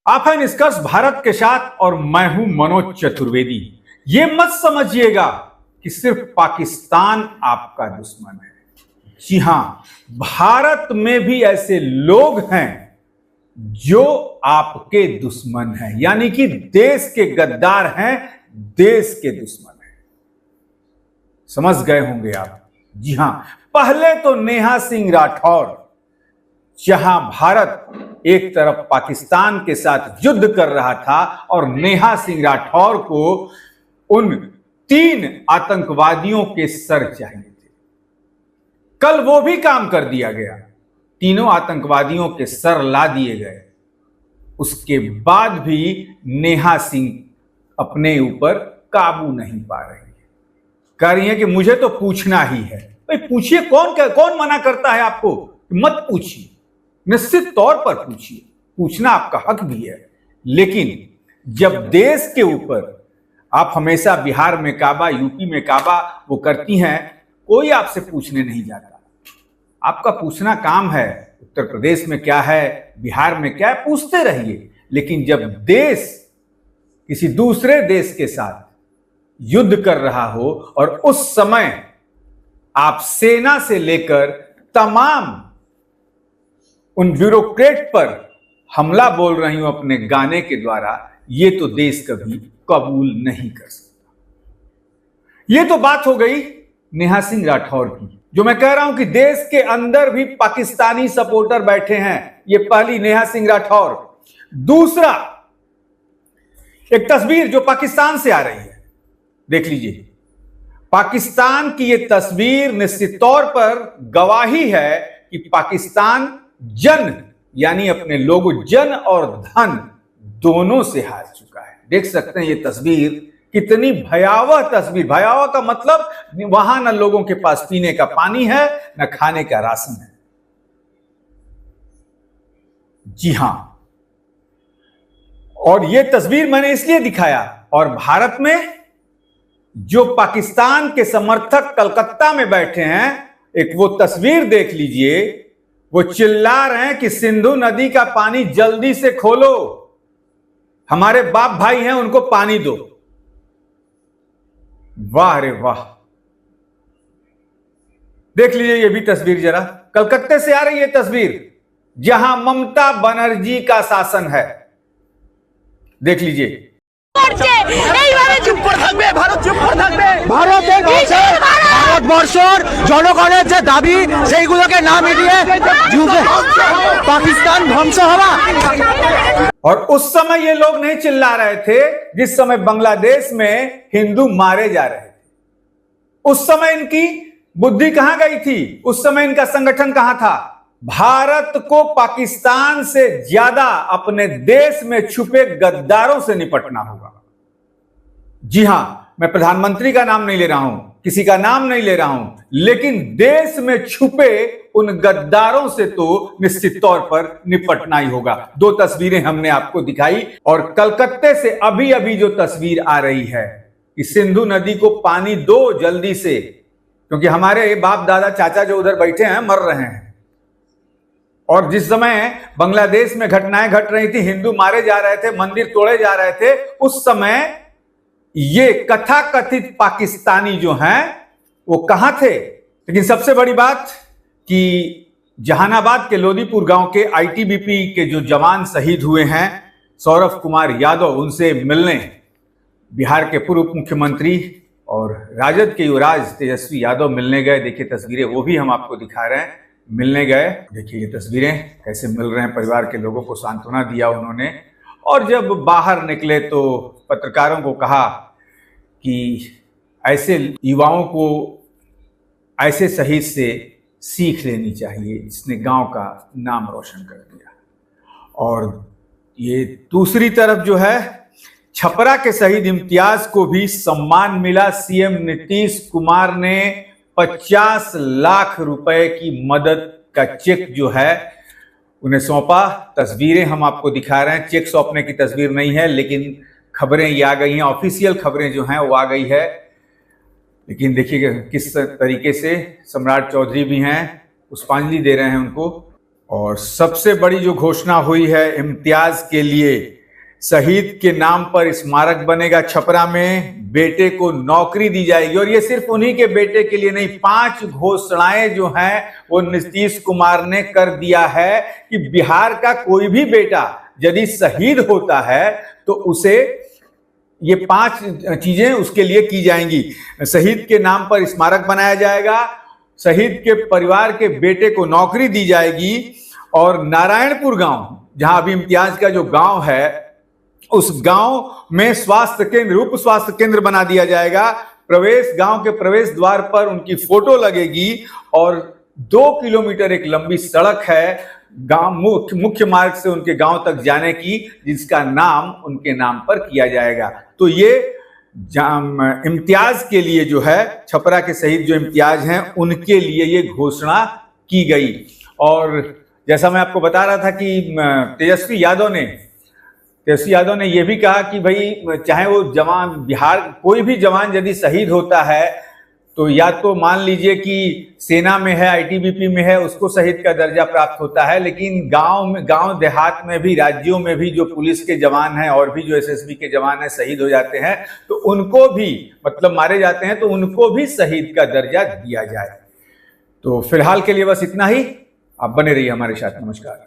आप हैं निष्कर्ष भारत के साथ और मैं हूं मनोज चतुर्वेदी। ये मत समझिएगा कि सिर्फ पाकिस्तान आपका दुश्मन है। जी हां, भारत में भी ऐसे लोग हैं जो आपके दुश्मन हैं, यानी कि देश के गद्दार हैं, देश के दुश्मन हैं। समझ गए होंगे आप। जी हां, पहले तो नेहा सिंह राठौर, जहां भारत एक तरफ पाकिस्तान के साथ युद्ध कर रहा था और नेहा सिंह राठौर को उन 3 आतंकवादियों के सर चाहिए थे। कल वो भी काम कर दिया गया, तीनों आतंकवादियों के सर ला दिए गए। उसके बाद भी नेहा सिंह अपने ऊपर काबू नहीं पा रही है। कह रही है कि मुझे तो पूछना ही है। भाई पूछिए, कौन मना करता है आपको? मत पूछिए, निश्चित तौर पर पूछिए, पूछना आपका हक भी है। लेकिन जब देश के ऊपर आप हमेशा बिहार में काबा, यूपी में काबा वो करती हैं, कोई आपसे पूछने नहीं जाता। आपका पूछना काम है, उत्तर प्रदेश में क्या है, बिहार में क्या है, पूछते रहिए। लेकिन जब देश किसी दूसरे देश के साथ युद्ध कर रहा हो और उस समय आप सेना से लेकर तमाम उन ब्यूरोक्रेट पर हमला बोल रही हूं अपने गाने के द्वारा, ये तो देश कभी कबूल नहीं कर सकता। ये तो बात हो गई नेहा सिंह राठौर की। जो मैं कह रहा हूं कि देश के अंदर भी पाकिस्तानी सपोर्टर बैठे हैं, ये पहली नेहा सिंह राठौर। दूसरा, एक तस्वीर जो पाकिस्तान से आ रही है, देख लीजिए। पाकिस्तान की यह तस्वीर निश्चित तौर पर गवाही है कि पाकिस्तान जन, यानी अपने लोगों, जन और धन दोनों से हार चुका है। देख सकते हैं ये तस्वीर, कितनी भयावह तस्वीर। भयावह का मतलब वहां न लोगों के पास पीने का पानी है, न खाने का राशन है। जी हां, और यह तस्वीर मैंने इसलिए दिखाया। और भारत में जो पाकिस्तान के समर्थक कलकत्ता में बैठे हैं, एक वो तस्वीर देख लीजिए। वो चिल्ला रहे हैं कि सिंधु नदी का पानी जल्दी से खोलो, हमारे बाप भाई हैं, उनको पानी दो। वाह रे वाह, देख लीजिए ये भी तस्वीर जरा। कलकत्ते से आ रही है तस्वीर, जहां ममता बनर्जी का शासन है। देख लीजिए। ভারতবর্ষের জনগণের যে দাবি সেইগুলোকে না মিটিয়ে পাকিস্তান ধ্বংস হওয়া। और उस समय ये लोग नहीं चिल्ला रहे थे जिस समय बांग्लादेश में हिंदू मारे जा रहे थे। उस समय इनकी बुद्धि कहां गई थी? उस समय इनका संगठन कहां था? भारत को पाकिस्तान से ज्यादा अपने देश में छुपे गद्दारों से निपटना होगा। जी हां, मैं प्रधानमंत्री का नाम नहीं ले रहा हूं, किसी का नाम नहीं ले रहा हूं, लेकिन देश में छुपे उन गद्दारों से तो निश्चित तौर पर निपटना ही होगा। 2 तस्वीरें हमने आपको दिखाई, और कलकत्ते से अभी अभी जो तस्वीर आ रही है कि सिंधु नदी को पानी दो जल्दी से, क्योंकि हमारे बाप दादा चाचा जो उधर बैठे हैं मर रहे हैं। और जिस समय बांग्लादेश में घटनाएं घट रही थी, हिंदू मारे जा रहे थे, मंदिर तोड़े जा रहे थे, उस समय ये कथाकथित पाकिस्तानी जो हैं वो कहां थे? लेकिन सबसे बड़ी बात कि जहानाबाद के लोदीपुर गांव के आईटीबीपी के जो जवान शहीद हुए हैं, सौरभ कुमार यादव, उनसे मिलने बिहार के पूर्व मुख्यमंत्री और राजद के युवराज तेजस्वी यादव मिलने गए। देखिए तस्वीरें, वो भी हम आपको दिखा रहे हैं। मिलने गए, देखिए ये तस्वीरें कैसे मिल रहे हैं, परिवार के लोगों को सांत्वना दिया उन्होंने। और जब बाहर निकले तो पत्रकारों को कहा कि ऐसे युवाओं को ऐसे शहीद से सीख लेनी चाहिए जिसने गांव का नाम रोशन कर दिया। और ये दूसरी तरफ जो है, छपरा के शहीद इम्तियाज को भी सम्मान मिला। सीएम नीतीश कुमार ने 50 लाख रुपए की मदद का चेक जो है उन्हें सौंपा। तस्वीरें हम आपको दिखा रहे हैं, चेक सौंपने की तस्वीर नहीं है, लेकिन खबरें ये आ गई हैं, ऑफिशियल खबरें जो हैं वो आ गई है। लेकिन देखिए किस तरीके से सम्राट चौधरी भी हैं, पुष्पांजलि दे रहे हैं उनको। और सबसे बड़ी जो घोषणा हुई है इम्तियाज के लिए, शहीद के नाम पर स्मारक बनेगा छपरा में, बेटे को नौकरी दी जाएगी। और ये सिर्फ उन्हीं के बेटे के लिए नहीं, 5 घोषणाएं जो हैं वो नीतीश कुमार ने कर दिया है कि बिहार का कोई भी बेटा यदि शहीद होता है तो उसे ये 5 चीजें उसके लिए की जाएंगी। शहीद के नाम पर स्मारक बनाया जाएगा, शहीद के परिवार के बेटे को नौकरी दी जाएगी, और नारायणपुर गांव जहां अभी इम्तियाज का जो गांव है उस गांव में स्वास्थ्य केंद्र, उप स्वास्थ्य केंद्र बना दिया जाएगा। गांव के प्रवेश द्वार पर उनकी फोटो लगेगी, और 2 किलोमीटर एक लंबी सड़क है गांव मुख्य मार्ग से उनके गांव तक जाने की, जिसका नाम उनके नाम पर किया जाएगा। तो ये इम्तियाज के लिए जो है, छपरा के शहीद जो इम्तियाज हैं उनके लिए ये घोषणा की गई। और जैसा मैं आपको बता रहा था कि तेजस्वी यादव ने यह भी कहा कि भाई चाहे वो जवान, बिहार कोई भी जवान यदि शहीद होता है तो या तो मान लीजिए कि सेना में है, आईटीबीपी में है, उसको शहीद का दर्जा प्राप्त होता है, लेकिन गांव देहात में भी, राज्यों में भी जो पुलिस के जवान हैं और भी जो एसएसबी के जवान हैं शहीद हो जाते हैं तो उनको भी, मतलब मारे जाते हैं तो उनको भी शहीद का दर्जा दिया जाए। तो फिलहाल के लिए बस इतना ही। आप बने रहिए हमारे साथ। नमस्कार।